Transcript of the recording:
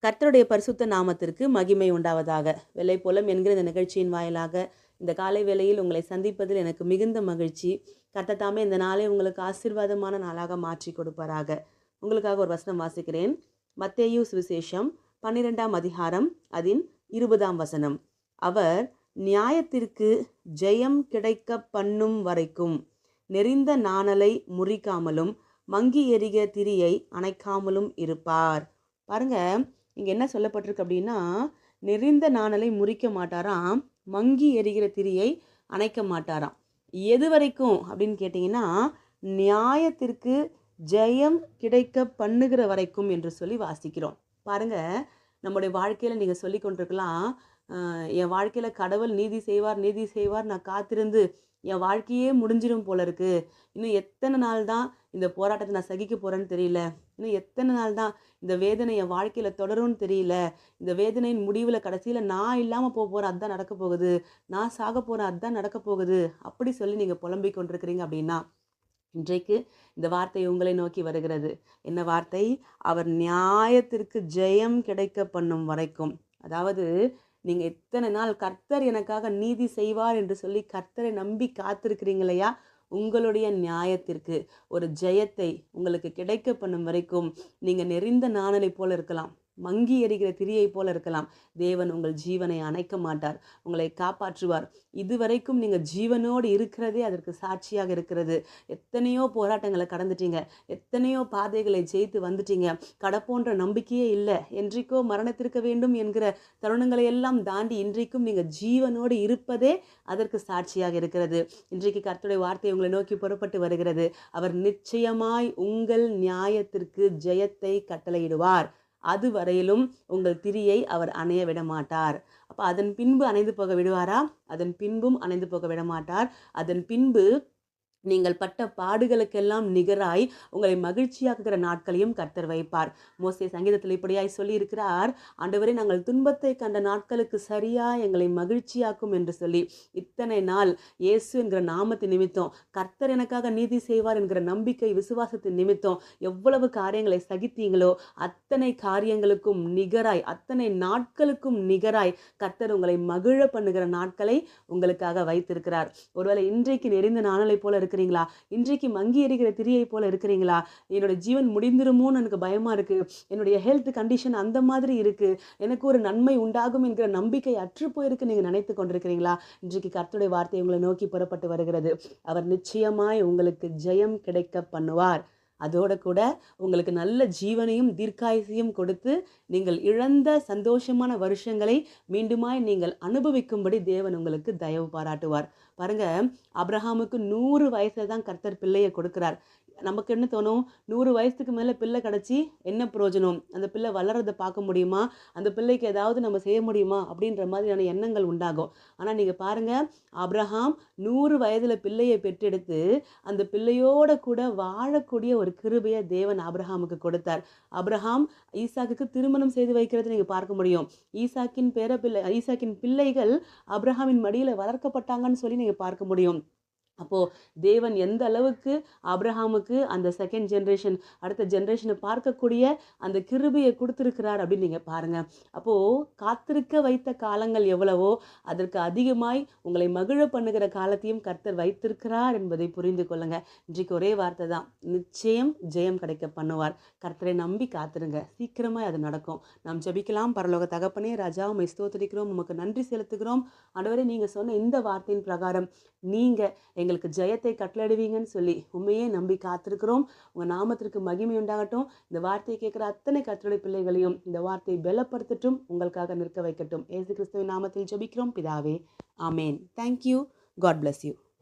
கர்த்தருடைய பரிசுத்த நாமத்திற்கு மகிமை உண்டாவதாக. வெள்ளைப்போலம் என்கிற இந்த நிகழ்ச்சியின் வாயிலாக இந்த காலை வேளையில் உங்களை சந்திப்பதில் எனக்கு மிகுந்த மகிழ்ச்சி. கர்த்தர் தாமே இந்த நாளை உங்களுக்கு ஆசீர்வாதமான நாளாக மாற்றி கொடுப்பாராக. உங்களுக்காக ஒரு வசனம் வாசிக்கிறேன். மத்தேயு சுவிசேஷம் 12ஆம் அதிகாரம் அதன் 20ஆம் வசனம். அவர் நியாயத்திற்கு ஜெயம் கிடைக்க பண்ணும் வரைக்கும் நெறிந்த நாணலை முறிக்காமலும் மங்கி எறிக திரியை அணைக்காமலும் இருப்பார். பாருங்க, இங்கே என்ன சொல்லப்பட்டிருக்கு அப்படின்னா, நெறிந்த நாணலை முறிக்க மாட்டாராம், மங்கி எரிகிற திரியை அணைக்க மாட்டாராம். எது வரைக்கும் அப்படின்னு கேட்டிங்கன்னா, நியாயத்திற்கு ஜெயம் கிடைக்க பண்ணுகிற வரைக்கும் என்று சொல்லி வாசிக்கிறோம். பாருங்க, நம்முடைய வாழ்க்கையில் நீங்கள் சொல்லி கொண்டிருக்கலாம், என் வாழ்க்கையில் கடவுள் நீதி செய்வார் நான் காத்திருந்து என் வாழ்க்கையே முடிஞ்சிடும் போல இருக்கு, இன்னும் எத்தனை நாள் தான் இந்த போராட்டத்தை நான் சகிக்க போகிறேன்னு தெரியல, இன்னும் எத்தனை நாள் தான் இந்த வேதனை என் வாழ்க்கையில் தொடரும்னு தெரியல, இந்த வேதனையின் முடிவில் கடைசியில் நான் இல்லாமல் போகிறேன், அதுதான் நடக்க போகுது, நான் சாக போகிறேன், அதுதான் நடக்க போகுது, அப்படி சொல்லி நீங்கள் புலம்பிக் கொண்டிருக்கிறீங்க அப்படின்னா, இன்றைக்கு இந்த வார்த்தை உங்களை நோக்கி வருகிறது. என்ன வார்த்தை? அவர் நியாயத்திற்கு ஜெயம் கிடைக்க பண்ணும் வரைக்கும். அதாவது நீங்கள் எத்தனை நாள் கர்த்தர் எனக்காக நீதி செய்வார் என்று சொல்லி கர்த்தரை நம்பி காத்திருக்கிறீங்க இல்லையா, உங்களுடைய நியாயத்திற்கு ஒரு ஜெயத்தை உங்களுக்கு கிடைக்க பண்ணும் வரைக்கும் நீங்கள் நெறிந்த நாணலை போல இருக்கலாம், மங்கி எறிகிற திரியை போல இருக்கலாம். தேவன் உங்கள் ஜீவனை அணைக்க மாட்டார், உங்களை காப்பாற்றுவார். இதுவரைக்கும் நீங்கள் ஜீவனோடு இருக்கிறதே அதற்கு சாட்சியாக இருக்கிறது. எத்தனையோ போராட்டங்களை கடந்துட்டீங்க, எத்தனையோ பாதைகளை ஜெயித்து வந்துட்டீங்க, கடப்போன்ற நம்பிக்கையே இல்லை, என்றைக்கோ மரணத்திற்கு வேண்டும் என்கிற தருணங்களை எல்லாம் தாண்டி இன்றைக்கும் நீங்கள் ஜீவனோடு இருப்பதே அதற்கு சாட்சியாக இருக்கிறது. இன்றைக்கு கர்த்தருடைய வார்த்தை உங்களை நோக்கி புறப்பட்டு வருகிறது. அவர் நிச்சயமாய் உங்கள் நியாயத்திற்கு ஜெயத்தை கட்டளையிடுவார். அது வரையிலும் உங்கள் திரியை அவர் அணைய விட மாட்டார். அப்போ அதன் பின்பு அணைந்து போக விடுவாரா? அதன் பின்பும் அணைந்து போக விட மாட்டார். அதன் பின்பு நீங்கள் பட்ட பாடுகளுக்கெல்லாம் நிகராய் உங்களை மகிழ்ச்சியாக்குகிற நாட்களையும் கர்த்தர் வைப்பார். மோசே சங்கீதத்தில் இப்படியாய் சொல்லி இருக்கிறார், ஆண்டவரே நாங்கள் துன்பத்தை கண்ட நாட்களுக்கு சரியா எங்களை மகிழ்ச்சியாக்கும் என்று சொல்லி. இத்தனை நாள் இயேசு என்கிற நாமத்தின் நிமித்தம், கர்த்தர் எனக்காக நீதி செய்வார் என்கிற நம்பிக்கை விசுவாசத்தின் நிமித்தம் எவ்வளவு காரியங்களை சகித்தீங்களோ அத்தனை காரியங்களுக்கும் நிகராய், அத்தனை நாட்களுக்கும் நிகராய் கர்த்தர் உங்களை மகிழ பண்ணுகிற நாட்களை உங்களுக்காக வைத்திருக்கிறார். ஒருவேளை இன்றைக்கு நெறிந்த நாணலை போல இருக்கிறீங்களா? இன்றைக்கு மங்கி எறிகிற திரியை போல இருக்கிறீங்களா? என்னோட ஜீவன் முடிந்துருமோன்னு எனக்கு பயமா இருக்கு, என்னுடைய ஹெல்த் கண்டிஷன் அந்த மாதிரி இருக்கு, எனக்கு ஒரு நன்மை உண்டாகும் என்கிற நம்பிக்கை அற்று போயிருக்கு நீங்க நினைத்து கொண்டிருக்கிறீங்களா? இன்றைக்கு கர்த்தருடைய வார்த்தை உங்களை நோக்கி புறப்பட்டு வருகிறது. அவர் நிச்சயமாய் உங்களுக்கு ஜெயம் கிடைக்க பண்ணுவார். அதோடு கூட உங்களுக்கு நல்ல ஜீவனையும் தீர்க்காயுசையும் கொடுத்து நீங்கள் இழந்த சந்தோஷமான வருஷங்களை மீண்டுமாய் நீங்கள் அனுபவிக்கும்படி தேவன் உங்களுக்கு தயவு பாராட்டுவார். பாருங்க, ஆபிரகாமுக்கு 100 வயசுல தான் கர்த்தர் பிள்ளையை கொடுக்கிறார். நமக்கு என்ன தோணும்? 100 வயசுக்கு மேலே பிள்ளை கிடச்சி என்ன பிரயோஜனம்? அந்த பிள்ளை வளர்றதை பார்க்க முடியுமா? அந்த பிள்ளைக்கு ஏதாவது நம்ம செய்ய முடியுமா? அப்படின்ற மாதிரியான எண்ணங்கள் உண்டாகும். ஆனால் நீங்கள் பாருங்கள், ஆபிரகாம் 100 வயதில் பிள்ளையை பெற்றெடுத்து அந்த பிள்ளையோட கூட வாழக்கூடிய ஒரு கிருபையை தேவன் ஆபிரகாமுக்கு கொடுத்தார். ஆபிரகாம் ஈசாக்குக்கு திருமணம் செய்து வைக்கிறதை நீங்கள் பார்க்க முடியும். ஈசாக்கின் பிள்ளைகள் ஆபிரகாமின் மடியில் வளர்க்கப்பட்டாங்கன்னு சொல்லி நீங்கள் பார்க்க முடியும். அப்போது தேவன் எந்த அளவுக்கு ஆபிரகாமுக்கு அந்த செகண்ட் ஜென்ரேஷன், அடுத்த ஜென்ரேஷனை பார்க்கக்கூடிய அந்த கிருபையை கொடுத்துருக்கிறார் அப்படின்னு நீங்கள் பாருங்கள். அப்போது காத்திருக்க வைத்த காலங்கள் எவ்வளவோ அதற்கு அதிகமாய் உங்களை மகிழ பண்ணுகிற காலத்தையும் கர்த்தர் வைத்திருக்கிறார் என்பதை புரிந்து கொள்ளுங்கள். இன்றைக்கு ஒரே வார்த்தை தான், நிச்சயம் ஜெயம் கிடைக்க பண்ணுவார். கர்த்தரை நம்பி காத்திருங்க, சீக்கிரமாக அது நடக்கும். நாம் ஜெபிக்கலாம். பரலோக தகப்பனே, ராஜா உம்மை ஸ்தோத்திரிக்கிறோம், உமக்கு நன்றி செலுத்துகிறோம். ஆண்டவரே, நீங்கள் சொன்ன இந்த வார்த்தையின் பிரகாரம் நீங்கள் எங்களுக்கு ஜெயத்தை கட்டளையிடுவீங்கன்னு சொல்லி உண்மையே நம்பி காத்திருக்கிறோம். உங்கள் நாமத்திற்கு மகிமை உண்டாகட்டும். இந்த வார்த்தையை கேட்குற அத்தனை கர்த்தருடைய பிள்ளைகளையும் இந்த வார்த்தையை பலப்படுத்தட்டும், உங்களுக்காக நிற்க வைக்கட்டும். இயேசு கிறிஸ்துவின் நாமத்தில் ஜெபிக்கிறோம் பிதாவே, ஆமேன். தேங்க்யூ. God bless you.